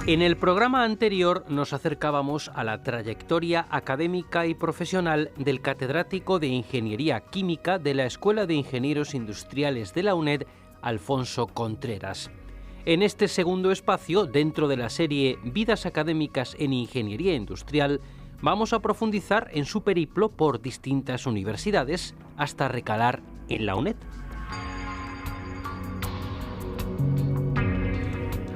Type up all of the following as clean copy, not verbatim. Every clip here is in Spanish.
En el programa anterior nos acercábamos a la trayectoria académica y profesional del catedrático de Ingeniería Química de la Escuela de Ingenieros Industriales de la UNED, Alfonso Contreras. En este segundo espacio, dentro de la serie Vidas académicas en Ingeniería Industrial, vamos a profundizar en su periplo por distintas universidades hasta recalar en la UNED.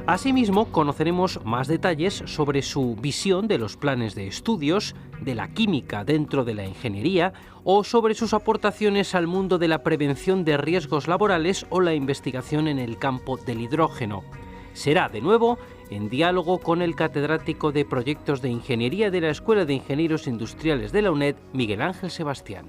Asimismo, conoceremos más detalles sobre su visión de los planes de estudios, de la química dentro de la ingeniería o sobre sus aportaciones al mundo de la prevención de riesgos laborales o la investigación en el campo del hidrógeno. Será, de nuevo, en diálogo con el catedrático de Proyectos de Ingeniería de la Escuela de Ingenieros Industriales de la UNED, Miguel Ángel Sebastián.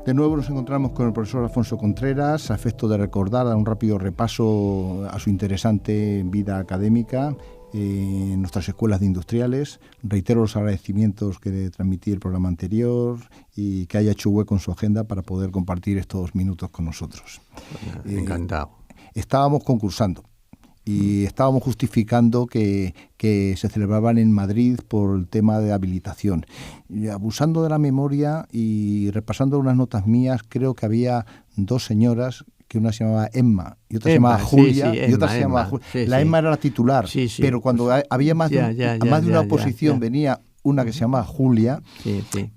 De nuevo nos encontramos con el profesor Alfonso Contreras, a efecto de recordar, dar un rápido repaso a su interesante vida académica en nuestras escuelas de industriales. Reitero los agradecimientos que transmití el programa anterior y que haya hecho hueco en su agenda para poder compartir estos minutos con nosotros. Encantado. Estábamos concursando y estábamos justificando que se celebraban en Madrid por el tema de habilitación. Y abusando de la memoria y repasando unas notas mías, creo que había dos señoras, que una se llamaba Emma y otra se llamaba Julia, y otra se llamaba Julia. La Emma era la titular, pero cuando había más de una oposición venía una que se llamaba Julia,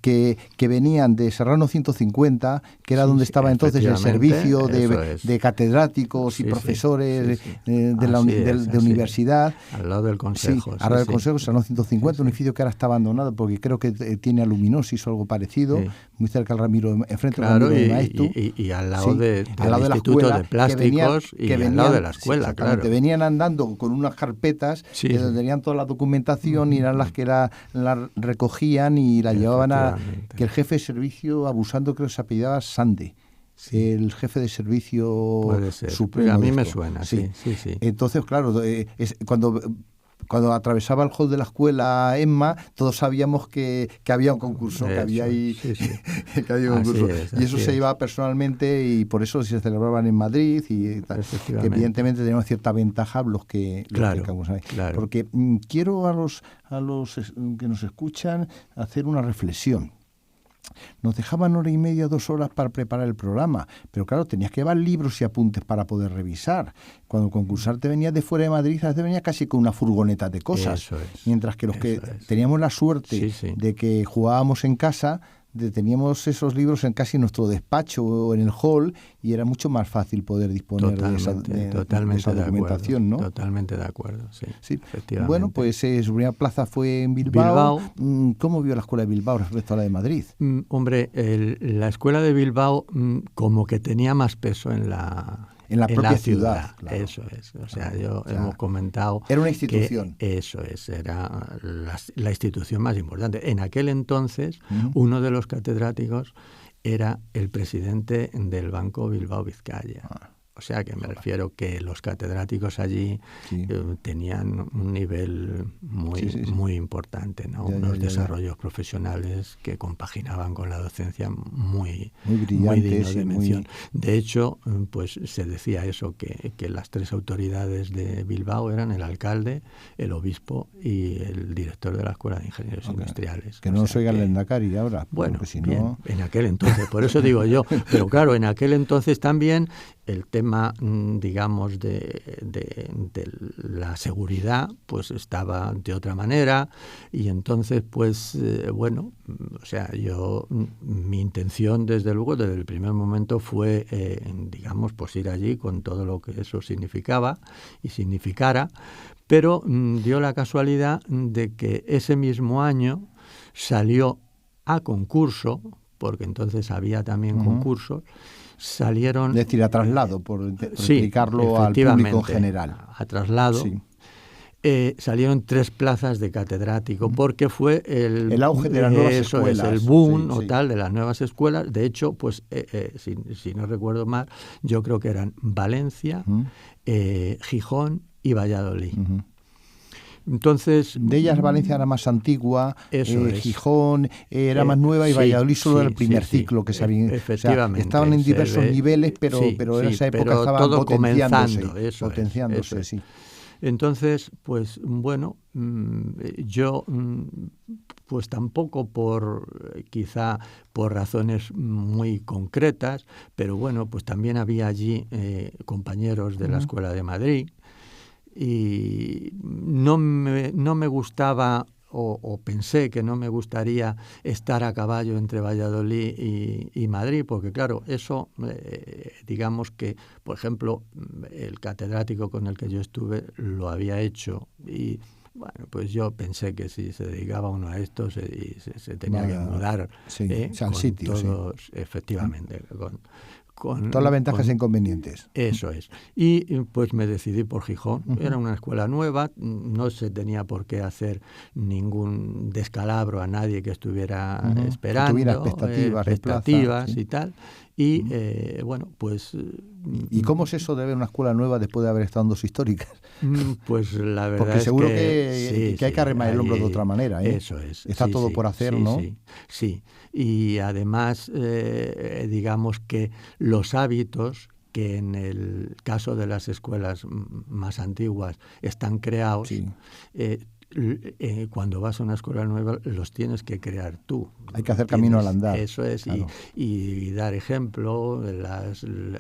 que venían de Serrano 150, que era donde estaba entonces el servicio de catedráticos y profesores de universidad. Al lado del Consejo. Al lado del Consejo, Serrano 150, un edificio que ahora está abandonado porque creo que tiene aluminosis o algo parecido, muy cerca del Ramiro, enfrente del Ramiro de Maeztu. Y al lado del Instituto de Plásticos y al lado de la escuela, claro. Venían andando con unas carpetas donde tenían toda la documentación y eran las que la recogían y la llevaban que el jefe de servicio, abusando, creo que se apellidaba Sande, el jefe de servicio supremo. A mí me suena, sí. Entonces, claro, cuando atravesaba el hall de la escuela Emma, todos sabíamos que había un concurso, que había ahí que había un concurso. Y eso se llevaba personalmente y por eso se celebraban en Madrid y que evidentemente teníamos cierta ventaja los que porque quiero a los que nos escuchan hacer una reflexión. Nos dejaban 1 hora y media, 2 horas para preparar el programa, pero claro, tenías que llevar libros y apuntes para poder revisar. Cuando concursarte venía de fuera de Madrid, a veces venía casi con una furgoneta de cosas, mientras que los que teníamos la suerte de que jugábamos en casa, teníamos esos libros en casi nuestro despacho o en el hall y era mucho más fácil poder disponer de esa documentación, ¿no? Totalmente de acuerdo, sí. Efectivamente. Bueno, pues su primera plaza fue en Bilbao. ¿Cómo vio la escuela de Bilbao respecto a la de Madrid? Hombre, la escuela de Bilbao como que tenía más peso en la propia ciudad. Claro. Eso es. O sea, hemos comentado... Era una institución. Eso es, era la institución más importante. En aquel entonces, uno de los catedráticos era el presidente del Banco Bilbao Vizcaya. O sea, que me refiero que los catedráticos allí tenían un nivel muy importante, ¿no? Unos desarrollos profesionales que compaginaban con la docencia muy dignos de mención. De hecho, pues se decía eso, que las 3 autoridades de Bilbao eran el alcalde, el obispo y el director de la Escuela de Ingenieros Industriales. Que no nos oiga el Lehendakari ahora. Bueno, en aquel entonces, por eso digo yo. Pero claro, en aquel entonces también el tema, digamos, de la seguridad, pues estaba de otra manera y entonces, pues, o sea, mi intención, desde luego, desde el primer momento fue, digamos, pues ir allí con todo lo que eso significaba y significara, pero dio la casualidad de que ese mismo año salió a concurso, porque entonces había también concursos, salieron... Es decir, a traslado, por explicarlo al público en general. A traslado. Salieron 3 plazas de catedrático, porque fue el auge de las nuevas escuelas. El boom de las nuevas escuelas. De hecho, pues si no recuerdo mal, yo creo que eran Valencia, Gijón y Valladolid. Entonces, de ellas Valencia era más antigua, Gijón era más nueva y Valladolid solo era el primer ciclo que se había. Efectivamente. Estaban en diversos niveles, pero en esa época estaban todo potenciándose. Sí. Entonces, pues bueno, yo pues tampoco quizá por razones muy concretas, pero bueno, pues también había allí compañeros de la Escuela de Madrid y no me gustaba o pensé que no me gustaría estar a caballo entre Valladolid y Madrid, porque claro, eso, digamos que, por ejemplo, el catedrático con el que yo estuve lo había hecho y bueno, pues yo pensé que si se dedicaba uno a esto se tenía que mudar al sitio, todos, efectivamente, con todas las ventajas e inconvenientes. Eso es. Y pues me decidí por Gijón. Era una escuela nueva, no se tenía por qué hacer ningún descalabro a nadie que estuviera esperando. Que tuviera expectativas y tal. Y bueno, pues... ¿Y cómo es eso de ver una escuela nueva después de haber estado en dos históricas? Pues la verdad porque seguro que hay que arrimar el hombro de otra manera. Eso es. Está todo por hacer, ¿no? Sí. Y además, digamos que los hábitos que en el caso de las escuelas más antiguas están creados, cuando vas a una escuela nueva los tienes que crear tú. Hay que hacer camino al andar. Eso es, claro. y dar ejemplo.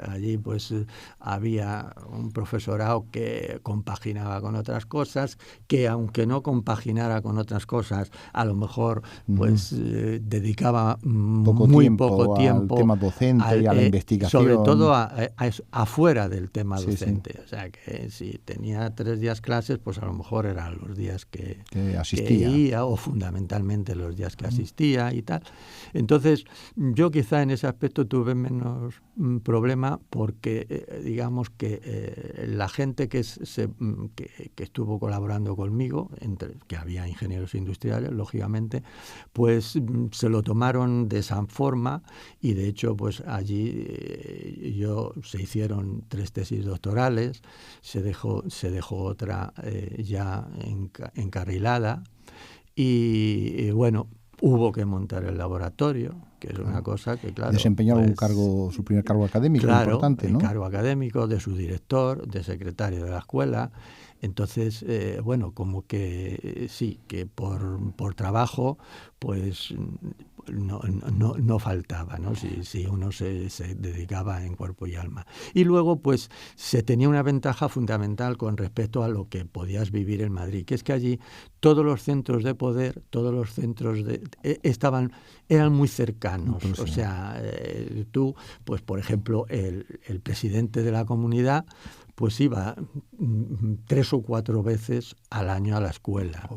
Allí pues había un profesorado que compaginaba con otras cosas, que aunque no compaginara con otras cosas, a lo mejor pues dedicaba muy poco tiempo al tema docente y a la investigación. Sobre todo afuera del tema docente. O sea que si tenía 3 días clases, pues a lo mejor eran los días que iba, o fundamentalmente los días que asistía y tal. Entonces, yo quizá en ese aspecto tuve menos problema porque, digamos que la gente que estuvo colaborando conmigo, que había ingenieros industriales, lógicamente, pues se lo tomaron de esa forma y, de hecho, pues allí se hicieron 3 tesis doctorales, se dejó otra ya encarrilada y bueno, hubo que montar el laboratorio, que es una cosa que, claro... Desempeñar su primer cargo académico, importante, ¿no? El cargo académico de su director, de secretario de la escuela. Entonces, bueno, como que sí, que por trabajo, pues no faltaba, ¿no? Si uno se dedicaba en cuerpo y alma. Y luego, pues, se tenía una ventaja fundamental con respecto a lo que podías vivir en Madrid, que es que allí todos los centros de poder, todos los centros eran muy cercanos. O sea, tú, pues, por ejemplo, el presidente de la comunidad, pues iba 3 o 4 veces al año a la escuela.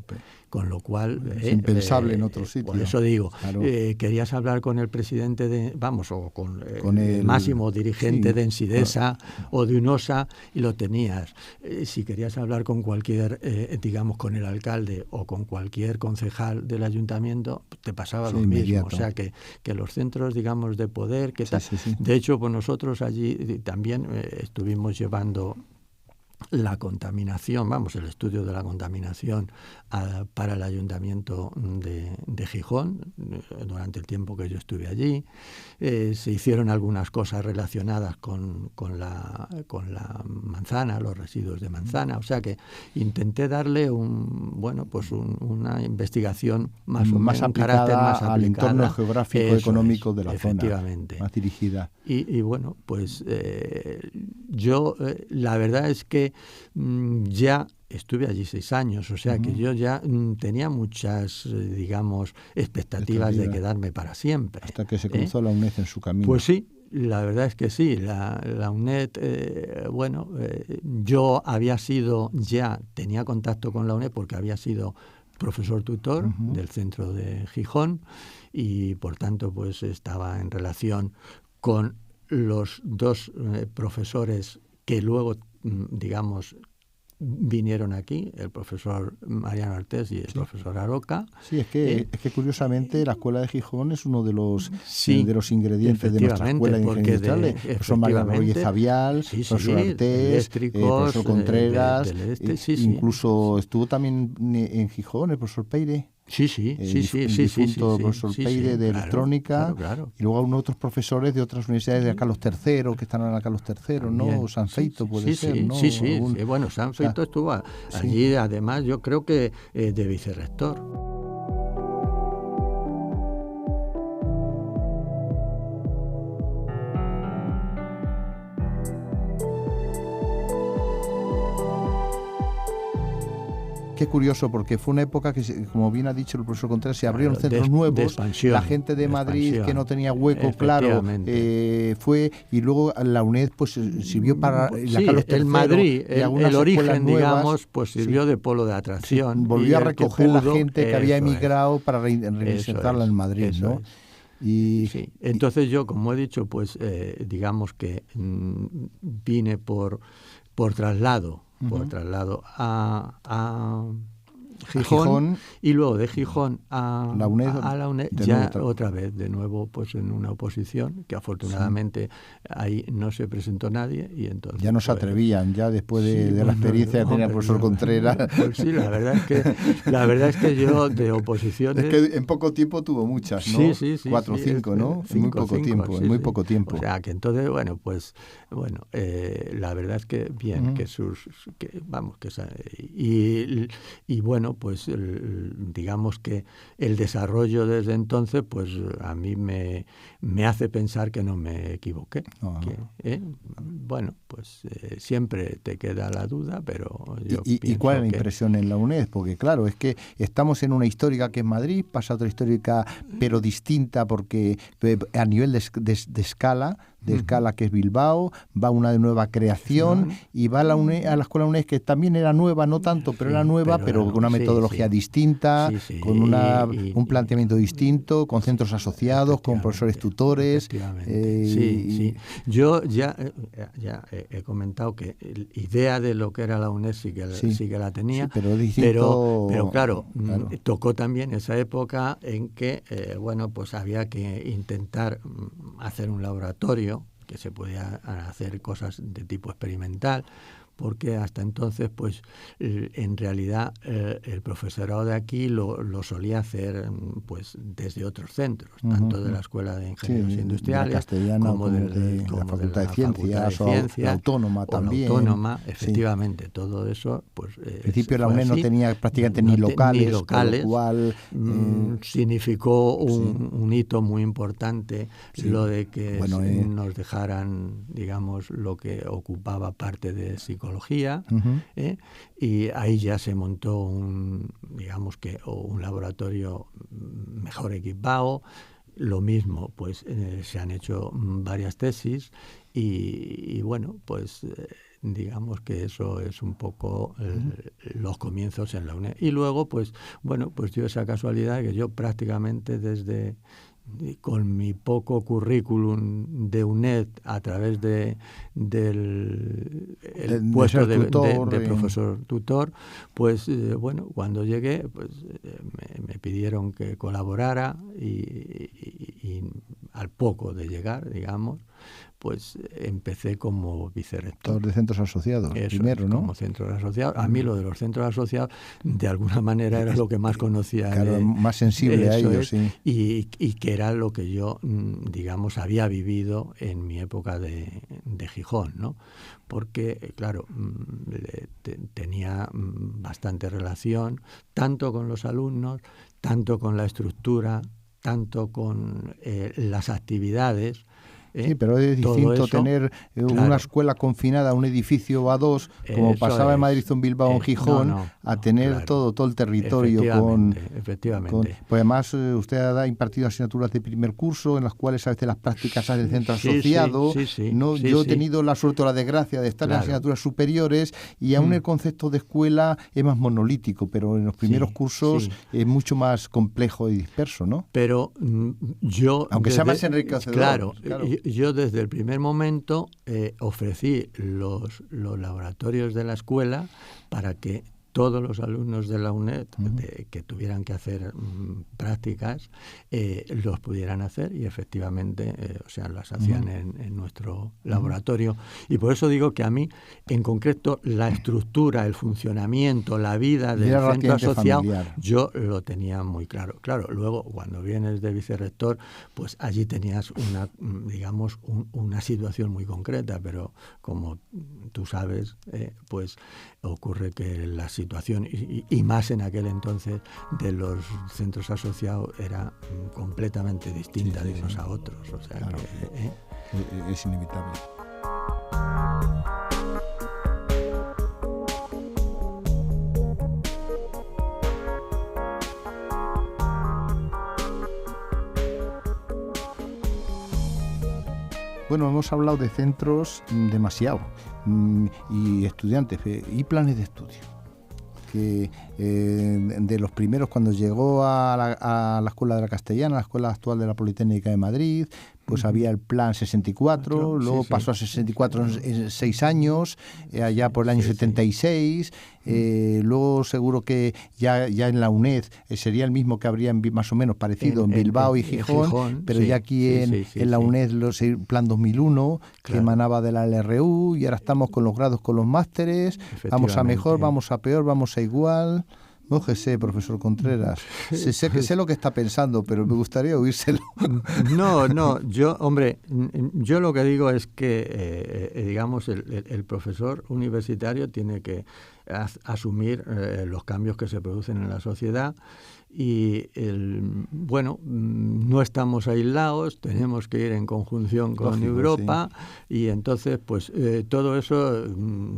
Con lo cual... Es impensable en otro sitio. Por eso digo, claro. Querías hablar con el presidente o con el máximo dirigente de Ensidesa o de UNOSA y lo tenías. Si querías hablar con cualquier, digamos, con el alcalde o con cualquier concejal del ayuntamiento, te pasaba lo mismo. Inmediato. O sea, que los centros, digamos, de poder... De hecho, pues nosotros allí también estuvimos llevando la contaminación, el estudio de la contaminación para el ayuntamiento de Gijón durante el tiempo que yo estuve allí. Se hicieron algunas cosas relacionadas con la manzana, los residuos de manzana. O sea que intenté darle una investigación más aplicada, carácter más aplicada al entorno geográfico económico de la efectivamente. Zona, más dirigida. Y bueno, pues yo la verdad es que ya estuve allí 6 años, o sea que yo ya tenía muchas, digamos, expectativas de quedarme para siempre. Hasta que se cruzó la UNED en su camino. Pues sí, la verdad es que sí. La UNED, yo tenía contacto con la UNED porque había sido profesor tutor del centro de Gijón y por tanto pues estaba en relación con los 2 profesores que luego, digamos, vinieron aquí, el profesor Mariano Artés y el profesor Aroca. Sí, es que curiosamente la Escuela de Gijón es uno de los ingredientes de nuestra Escuela de Ingeniería Industrial. El profesor Mariano Rodríguez Avial, el profesor Artés, el profesor Contreras, incluso estuvo también en Gijón el profesor Peire. Sí, profesor Peire de electrónica, claro. Y luego algunos otros profesores de otras universidades de Carlos III, que están en la Carlos III, ¿no? O San Feito puede ser, ¿no? Sí, bueno, San Feito estuvo allí, además yo creo que de vicerrector. Qué curioso, porque fue una época que, como bien ha dicho el profesor Contreras, se abrieron centros nuevos, de expansión, la gente de Madrid que no tenía hueco, claro, fue, y luego la UNED pues sirvió para la Carlos III, el Madrid, el origen, nuevas, digamos, pues sirvió de polo de atracción. Volvió a recoger la gente que había emigrado para reinsertarla en Madrid, ¿no? Entonces yo, como he dicho, pues digamos que vine por traslado, a Gijón, y luego de Gijón a la UNED ya otra vez, de nuevo, pues en una oposición, que afortunadamente ahí no se presentó nadie, y entonces ya no se atrevían, ya después de la experiencia que tenía el profesor Contreras. Pues sí, la verdad es que yo de oposiciones... Es que en poco tiempo tuvo muchas, ¿no? Sí. 4 o 5, ¿no? En muy poco tiempo. O sea, que entonces, la verdad es que bien, y bueno, pues digamos que el desarrollo desde entonces, pues a mí me hace pensar que no me equivoqué. Bueno, pues siempre te queda la duda, pero yo ¿Y cuál es la impresión en la UNED? Porque claro, es que estamos en una histórica que es Madrid, pasa otra histórica pero distinta, porque a nivel de escala que es Bilbao, va una de nueva creación y va a la Escuela UNED, que también era nueva, no tanto, pero era nueva, pero con una metodología distinta, con un planteamiento distinto, con centros asociados, con profesores tutores. Yo ya he comentado que la idea de lo que era la UNED sí que la tenía, pero claro, tocó también esa época en que pues había que intentar hacer un laboratorio, que se podía hacer cosas de tipo experimental, porque hasta entonces, pues, en realidad el profesorado de aquí lo solía hacer, pues, desde otros centros, tanto de la Escuela de Ingenieros Industriales, como de la Facultad de Ciencias, o la Autónoma también. La Autónoma, efectivamente, todo eso, pues... Al principio la UNED no tenía prácticamente ni locales, con lo cual... significó un hito muy importante, lo de que nos dejaran, digamos, lo que ocupaba parte de psicología, y ahí ya se montó un laboratorio mejor equipado. Lo mismo, pues se han hecho varias tesis y bueno, pues digamos que eso es un poco los comienzos en la UNED. Y luego, pues dio esa casualidad que yo prácticamente con mi poco currículum de UNED a través del puesto de profesor tutor, pues cuando llegué, pues me pidieron que colaborara y al poco de llegar, digamos, pues empecé como vicerrector. De centros asociados, primero, ¿no? Como centros asociados. A mí lo de los centros asociados, de alguna manera, era lo que más conocía. Claro, más sensible a ellos, sí. Y que era lo que yo, digamos, había vivido en mi época de Gijón, ¿no? Porque, claro, tenía bastante relación, tanto con los alumnos, tanto con la estructura, tanto con las actividades. Sí, pero es distinto tener una escuela confinada a un edificio o a dos, como pasaba en Madrid o en Bilbao o en Gijón, a tener todo el territorio. Efectivamente. Pues además usted ha impartido asignaturas de primer curso, en las cuales a veces las prácticas del centro asociado. Yo he tenido la suerte o la desgracia de estar en asignaturas superiores, y aún el concepto de escuela es más monolítico, pero en los primeros cursos es mucho más complejo y disperso, ¿no? Pero yo... Aunque sea más enriquecedor. Claro. yo desde el primer momento ofrecí los laboratorios de la escuela para que todos los alumnos de la UNED que tuvieran que hacer prácticas los pudieran hacer, y efectivamente las hacían en nuestro laboratorio. Y por eso digo que a mí, en concreto, la estructura, el funcionamiento, la vida del centro asociado, familiar. Yo lo tenía muy claro. Claro, luego cuando vienes de vicerrector, pues allí tenías una situación muy concreta, pero como tú sabes, pues ocurre que la situación, y más en aquel entonces, de los centros asociados era completamente distinta de unos a otros. O sea, claro, que, es inevitable. Bueno, hemos hablado de centros demasiado y estudiantes y planes de estudio. Que de los primeros, cuando llegó a la Escuela de la Castellana, la Escuela Actual de la Politécnica de Madrid, pues había el plan 64, luego pasó a 64 en 6 años, allá por el año 76, luego seguro que ya en la UNED sería el mismo que habría más o menos parecido en Bilbao y Gijón, pero ya aquí en la UNED el plan 2001, que emanaba de la LRU, y ahora estamos con los grados, con los másteres, vamos a mejor, vamos a peor, vamos a igual. Mójese, profesor Contreras. Sé lo que está pensando, pero me gustaría oírselo. No, yo lo que digo es que, el profesor universitario tiene que asumir los cambios que se producen en la sociedad, y no estamos aislados, tenemos que ir en conjunción con Lógico, Europa, y entonces pues todo eso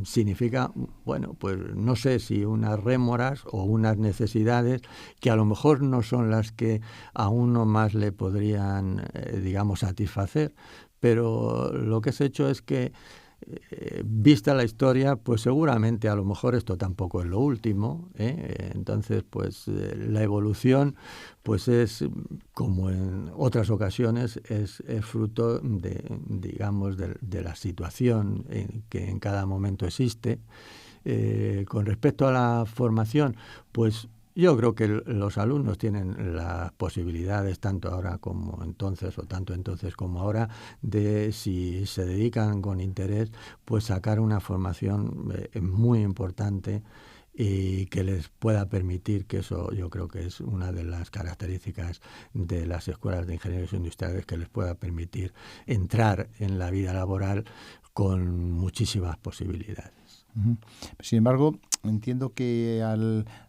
significa, pues no sé si unas rémoras o unas necesidades que a lo mejor no son las que a uno más le podrían satisfacer, pero lo que se ha hecho es que, vista la historia, pues seguramente a lo mejor esto tampoco es lo último, entonces pues la evolución pues es, como en otras ocasiones, es fruto de la situación que en cada momento existe. Con respecto a la formación, pues yo creo que los alumnos tienen las posibilidades, tanto ahora como entonces, o tanto entonces como ahora, de, si se dedican con interés, pues sacar una formación muy importante y que les pueda permitir, que eso yo creo que es una de las características de las escuelas de ingenieros industriales, que les pueda permitir entrar en la vida laboral con muchísimas posibilidades. Sin embargo, entiendo que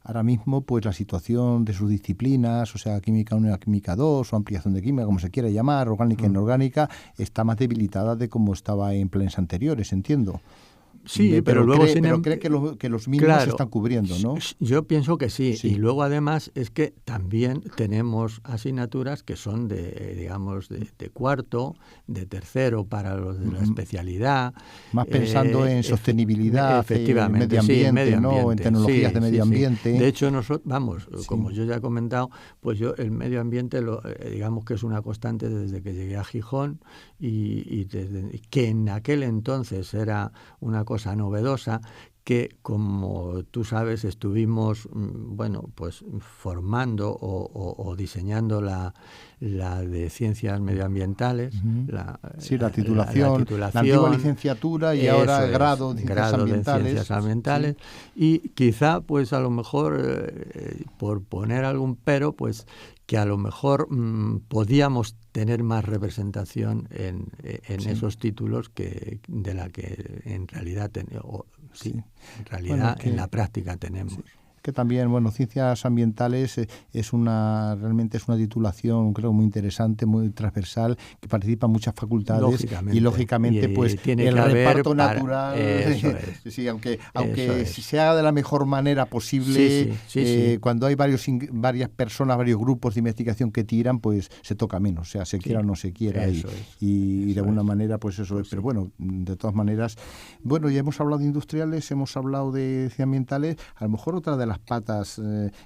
ahora mismo pues la situación de sus disciplinas, o sea, química 1 y química 2, o ampliación de química, como se quiera llamar, orgánica e inorgánica, está más debilitada de como estaba en planes anteriores, entiendo. Sí, pero luego cree que los mínimos se están cubriendo, ¿no? Yo pienso que sí. Y luego además es que también tenemos asignaturas que son de cuarto, de tercero para los de la especialidad. Más pensando en sostenibilidad, efectivamente, en medio ambiente, ¿no? En tecnologías de medio ambiente. De hecho, nosotros, como yo ya he comentado, pues yo el medio ambiente digamos que es una constante desde que llegué a Gijón, y desde que en aquel entonces era una cosa novedosa, que, como tú sabes, estuvimos pues formando o diseñando la de ciencias medioambientales, la titulación, la antigua licenciatura, y ahora grado de ciencias ambientales, y quizá pues a lo mejor, por poner algún pero, pues que a lo mejor podíamos tener más representación en esos títulos que de la que en realidad en la práctica tenemos. Sí. Que también, ciencias ambientales realmente es una titulación, creo, muy interesante, muy transversal, que participan muchas facultades, y lógicamente pues tiene el reparto natural, sí, aunque se haga de la mejor manera posible, cuando hay varias personas, varios grupos de investigación que tiran, pues se toca menos, o sea, se quiera o no se quiera, y de alguna manera pues eso es, pero bueno, de todas maneras, ya hemos hablado de industriales, hemos hablado de ciencias ambientales, a lo mejor otra de las patas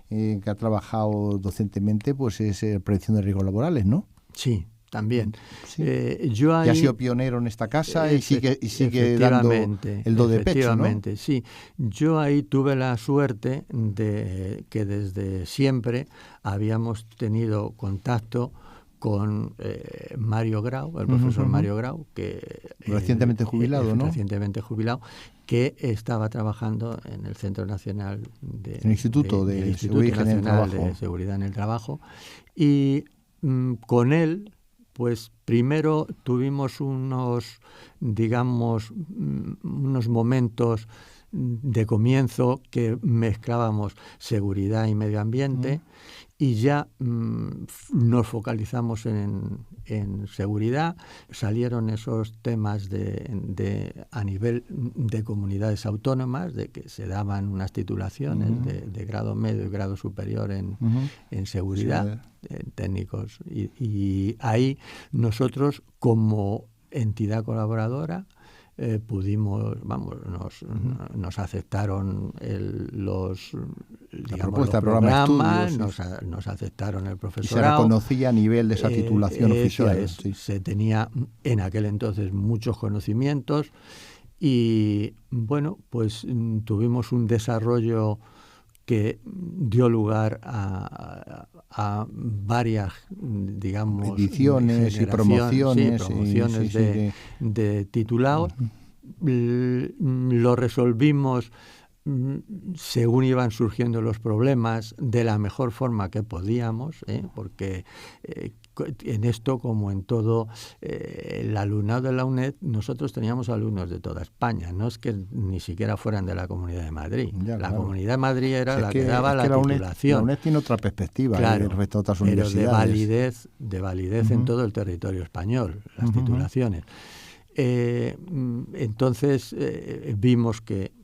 que ha trabajado docentemente pues es prevención de riesgos laborales, ¿no? Sí, también. Sí. Yo ahí, y ha sido pionero en esta casa y sigue dando el do de pecho, ¿no? Efectivamente, sí. Yo ahí tuve la suerte de que desde siempre habíamos tenido contacto con Mario Grau, el profesor Mario Grau, que recientemente jubilado, ¿no? Recientemente jubilado, que estaba trabajando en el Centro Nacional el Instituto de Nacional de Seguridad en el Trabajo, y con él, pues primero tuvimos unos momentos de comienzo que mezclábamos seguridad y medio ambiente, y ya nos focalizamos en seguridad. Salieron esos temas a nivel de comunidades autónomas, de que se daban unas titulaciones de grado medio y grado superior en seguridad, técnicos. Y ahí nosotros, como entidad colaboradora, pudimos, nos aceptaron los programas, nos aceptaron el profesorado. Se reconocía a nivel de esa titulación oficial. Se tenía en aquel entonces muchos conocimientos y, bueno, pues tuvimos un desarrollo que dio lugar a varias, digamos, ediciones y promociones, de titulados. Lo resolvimos según iban surgiendo los problemas de la mejor forma que podíamos, porque en esto, como en todo el alumnado de la UNED, nosotros teníamos alumnos de toda España, no es que ni siquiera fueran de la Comunidad de Madrid. Comunidad de Madrid era la que daba la titulación. La UNED tiene otra perspectiva, claro, respecto a otras pero universidades. de validez en todo el territorio español, las titulaciones. Entonces vimos que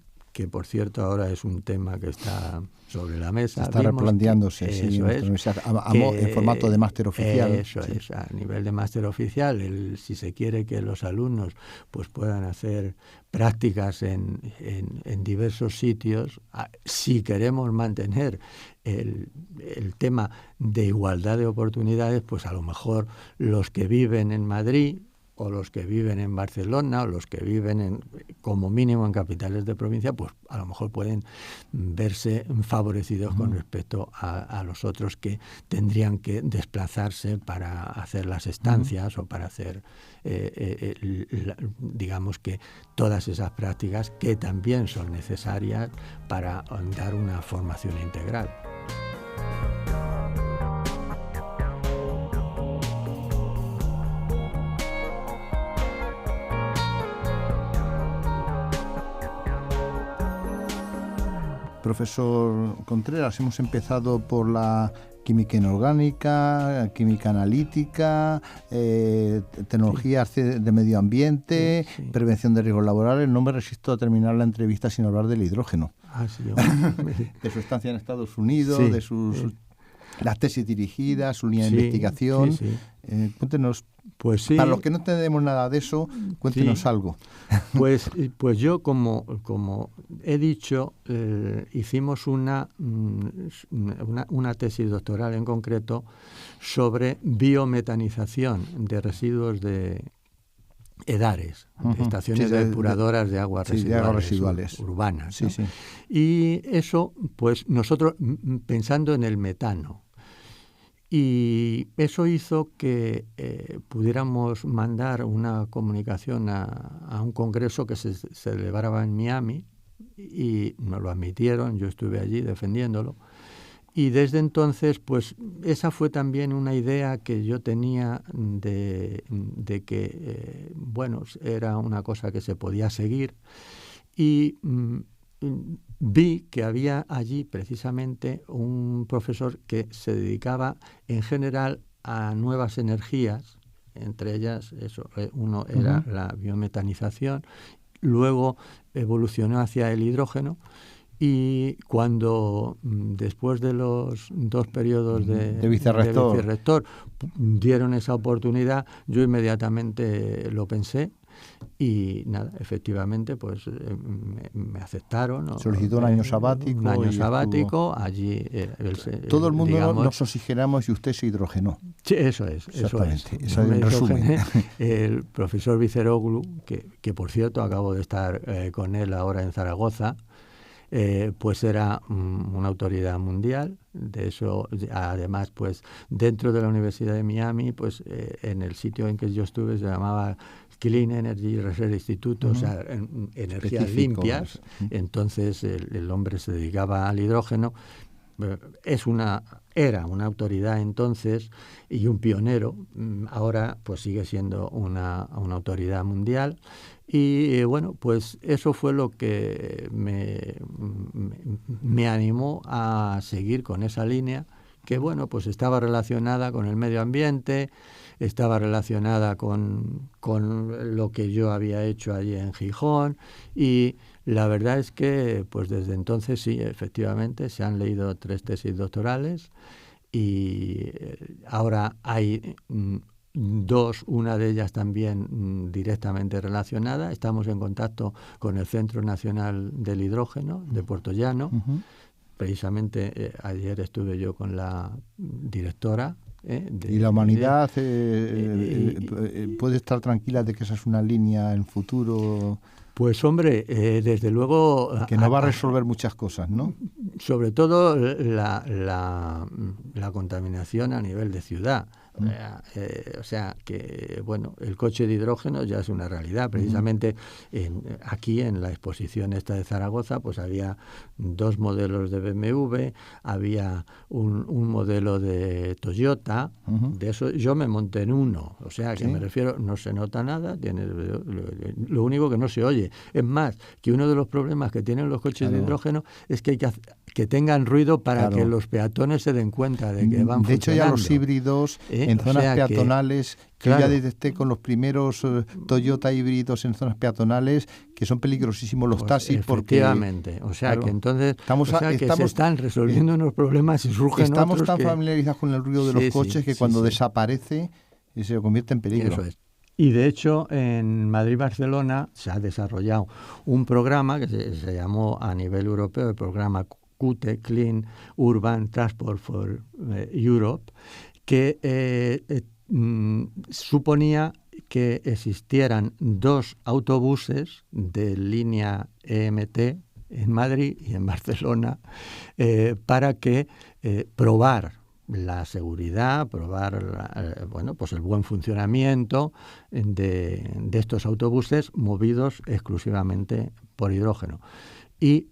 por cierto ahora es un tema que está sobre la mesa. Está replanteándose, en formato de máster oficial. Eso es, a nivel de máster oficial, si se quiere que los alumnos pues puedan hacer prácticas en diversos sitios, si queremos mantener el tema de igualdad de oportunidades, pues a lo mejor los que viven en Madrid o los que viven en Barcelona o los que viven como mínimo en capitales de provincia, pues a lo mejor pueden verse favorecidos con respecto a los otros que tendrían que desplazarse para hacer las estancias o para hacer, digamos que todas esas prácticas que también son necesarias para dar una formación integral. Profesor Contreras, hemos empezado por la química inorgánica, química analítica, tecnologías de medio ambiente, prevención de riesgos laborales. No me resisto a terminar la entrevista sin hablar del hidrógeno. De su estancia en Estados Unidos, de las tesis dirigidas, su línea de investigación. Cuéntenos, para los que no tenemos nada de eso, cuéntenos algo. Pues yo, como he dicho, hicimos una tesis doctoral en concreto sobre biometanización de residuos de EDARES, de estaciones depuradoras de aguas residuales urbanas. ¿No? Y eso, pues nosotros pensando en el metano. Y eso hizo que pudiéramos mandar una comunicación a un congreso que se celebraba en Miami y nos lo admitieron, yo estuve allí defendiéndolo. Y desde entonces, pues esa fue también una idea que yo tenía de que, bueno, era una cosa que se podía seguir. Y vi que había allí precisamente un profesor que se dedicaba en general a nuevas energías, entre ellas uno era la biometanización, luego evolucionó hacia el hidrógeno y cuando después de los 2 periodos de vicerrector dieron esa oportunidad, yo inmediatamente lo pensé y nada, efectivamente, pues me aceptaron. Solicitó un año sabático. Un año sabático, allí... todo el mundo nos oxigenamos y usted se hidrogenó. Sí, eso es. Exactamente, eso es en resumen. El profesor Viceroglu, que por cierto acabo de estar con él ahora en Zaragoza, pues era una autoridad mundial. De eso, además, pues dentro de la Universidad de Miami, pues en el sitio en que yo estuve se llamaba Clean Energy Research Institute, o sea, energías limpias. Entonces el hombre se dedicaba al hidrógeno. Era una autoridad entonces y un pionero. Ahora pues sigue siendo una autoridad mundial. Y bueno, pues eso fue lo que me animó a seguir con esa línea, que bueno, pues estaba relacionada con el medio ambiente, estaba relacionada con lo que yo había hecho allí en Gijón, y la verdad es que pues desde entonces sí, efectivamente, se han leído 3 tesis doctorales y ahora hay 2, una de ellas también directamente relacionada. Estamos en contacto con el Centro Nacional del Hidrógeno de Puerto Llano. Precisamente ayer estuve yo con la directora. ¿Y la humanidad puede estar tranquila de que esa es una línea en futuro? Pues hombre, desde luego... Que no va a resolver muchas cosas, ¿no? Sobre todo la contaminación a nivel de ciudad. O sea que, bueno, el coche de hidrógeno ya es una realidad. Precisamente aquí en la exposición esta de Zaragoza, pues había 2 modelos de BMW, había un modelo de Toyota. De eso yo me monté en uno. O sea que me refiero, no se nota nada, lo único que no se oye. Es más, que uno de los problemas que tienen los coches de hidrógeno es que hay que tengan ruido para que los peatones se den cuenta de que van funcionando. De hecho, ya los híbridos en zonas peatonales, que ya detecté con los primeros Toyota híbridos en zonas peatonales, que son peligrosísimos los taxis. Efectivamente, porque, o sea que entonces se están resolviendo unos problemas y surgen otros. Estamos tan familiarizados con el ruido de los coches que cuando desaparece se convierte en peligro. Eso es. Y de hecho en Madrid-Barcelona se ha desarrollado un programa que se llamó a nivel europeo el programa CUTE, Clean Urban Transport for Europe, que suponía que existieran 2 autobuses de línea EMT en Madrid y en Barcelona para que probar la seguridad, probar pues el buen funcionamiento de estos autobuses movidos exclusivamente por hidrógeno. Y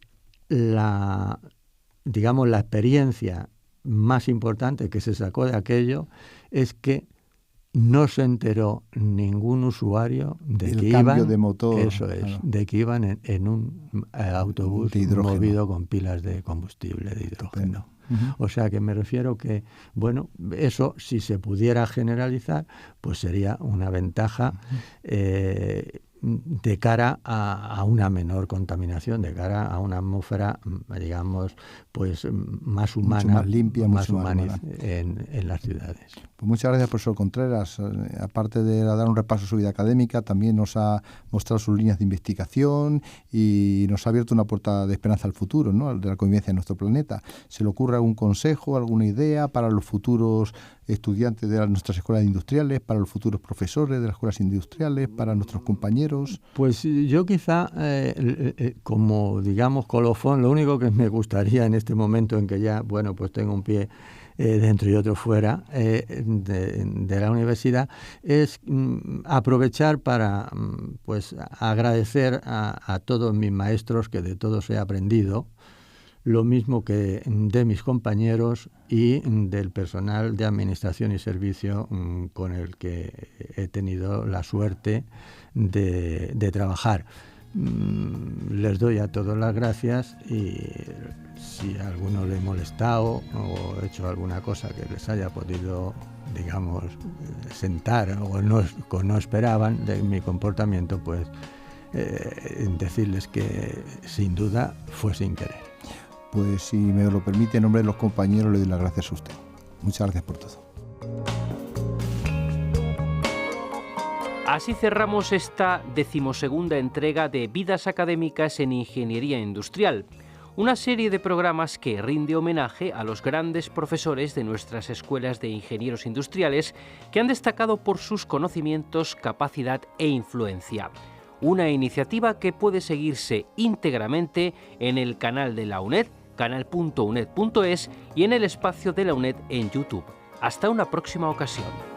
la experiencia más importante que se sacó de aquello es que no se enteró ningún usuario de que iban, de motor, de que iban en un autobús movido con pilas de combustible de hidrógeno. O sea que me refiero que, bueno, eso si se pudiera generalizar, pues sería una ventaja de cara a una menor contaminación, de cara a una atmósfera, digamos, pues más humana, mucho más limpia, más humana en las ciudades. Pues muchas gracias, profesor Contreras. Aparte de dar un repaso a su vida académica, también nos ha mostrado sus líneas de investigación y nos ha abierto una puerta de esperanza al futuro, ¿no?, de la convivencia en nuestro planeta. ¿Se le ocurre algún consejo, alguna idea para los futuros estudiantes de nuestras escuelas industriales, para los futuros profesores de las escuelas industriales, para nuestros compañeros? Pues yo quizá, como digamos colofón, lo único que me gustaría en este momento en que ya, bueno, pues tengo un pie dentro y otro fuera de la universidad, es aprovechar para pues agradecer a todos mis maestros, que de todos he aprendido, lo mismo que de mis compañeros y del personal de administración y servicio con el que he tenido la suerte de trabajar. Les doy a todos las gracias y si a alguno le he molestado o he hecho alguna cosa que les haya podido, digamos, sentar o no esperaban de mi comportamiento, pues decirles que sin duda fue sin querer. Pues si me lo permite, en nombre de los compañeros le doy las gracias a usted. Muchas gracias por todo. Así cerramos esta 12ª entrega de Vidas Académicas en Ingeniería Industrial, una serie de programas que rinde homenaje a los grandes profesores de nuestras escuelas de ingenieros industriales que han destacado por sus conocimientos, capacidad e influencia. Una iniciativa que puede seguirse íntegramente en el canal de la UNED, canal.uned.es, y en el espacio de la UNED en YouTube. Hasta una próxima ocasión.